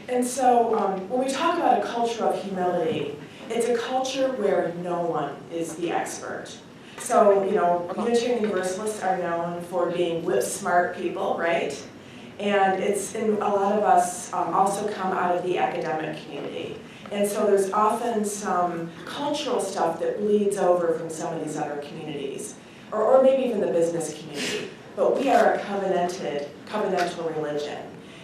And so when we talk about a culture of humility, it's a culture where no one is the expert. So, Unitarian Universalists are known for being whip-smart people, right? And a lot of us also come out of the academic community. And so there's often some cultural stuff that bleeds over from some of these other communities, or maybe even the business community. But we are a covenantal religion.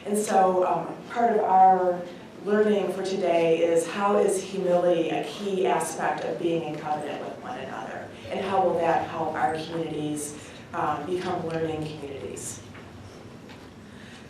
And so part of our learning for today is how is humility a key aspect of being in covenant with one another? And how will that help our communities become learning communities?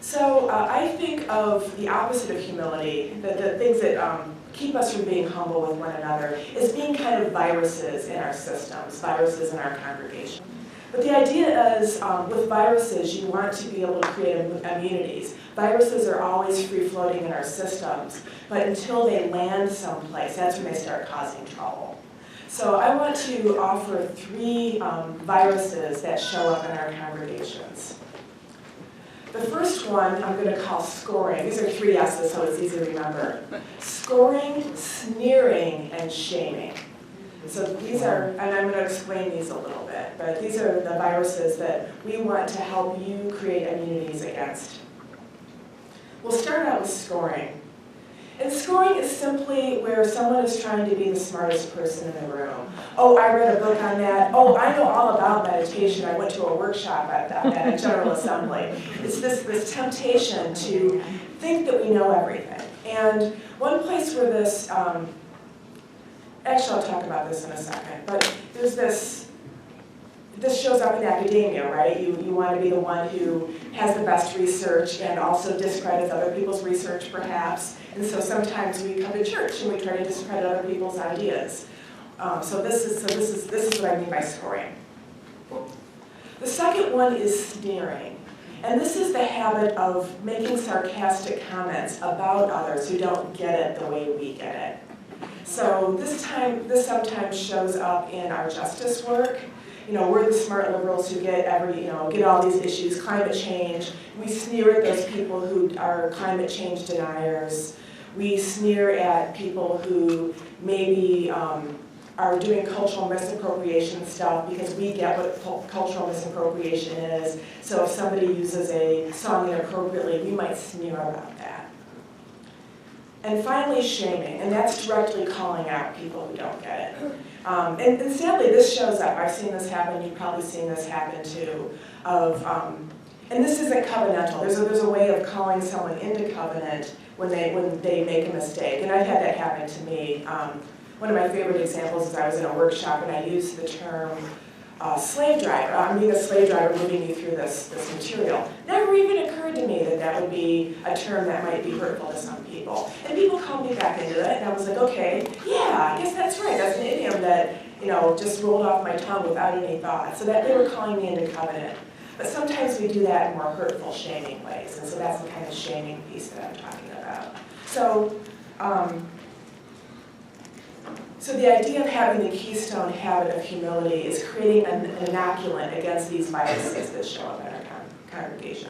So I think of the opposite of humility, the things that keep us from being humble with one another, is being kind of viruses in our systems, viruses in our congregation. But the idea is, with viruses, you want to be able to create immunities. Viruses are always free-floating in our systems, but until they land someplace, that's when they start causing trouble. So I want to offer 3 viruses that show up in our congregations. The first one I'm going to call scoring. These are 3 S's, so it's easy to remember. Scoring, sneering, and shaming. So these are, and I'm going to explain these a little bit, but these are the viruses that we want to help you create immunities against. We'll start out with scoring. And scoring is simply where someone is trying to be the smartest person in the room. Oh, I read a book on that. Oh, I know all about meditation. I went to a workshop at a General Assembly. It's this temptation to think that we know everything. And one place where this, actually I'll talk about this in a second, but there's this shows up in academia, right? You want to be the one who has the best research and also discredits other people's research, perhaps. And so sometimes we come to church and we try to discredit other people's ideas. So this is what I mean by scoring. The second one is sneering. And this is the habit of making sarcastic comments about others who don't get it the way we get it. So this sometimes shows up in our justice work. We're the smart liberals who get all these issues, climate change. We sneer at those people who are climate change deniers. We sneer at people who maybe are doing cultural misappropriation stuff because we get what cultural misappropriation is. So if somebody uses a song inappropriately, we might sneer about that. And finally, shaming, and that's directly calling out people who don't get it. And sadly, this shows up. I've seen this happen. You've probably seen this happen too. And this isn't covenantal. There's a way of calling someone into covenant when they make a mistake. And I've had that happen to me. One of my favorite examples is I was in a workshop and I used the term slave driver. I'm being a slave driver moving you through this material. Never even occurred to me that that would be a term that might be hurtful to some people. And people called me back into it, and I was like, okay, yeah, I guess that's right. That's an idiom that just rolled off my tongue without any thought. So that they were calling me into covenant. But sometimes we do that in more hurtful, shaming ways, and so that's the kind of shaming piece that I'm talking about. So. So the idea of having the keystone habit of humility is creating an inoculant against these viruses that show up in our congregation.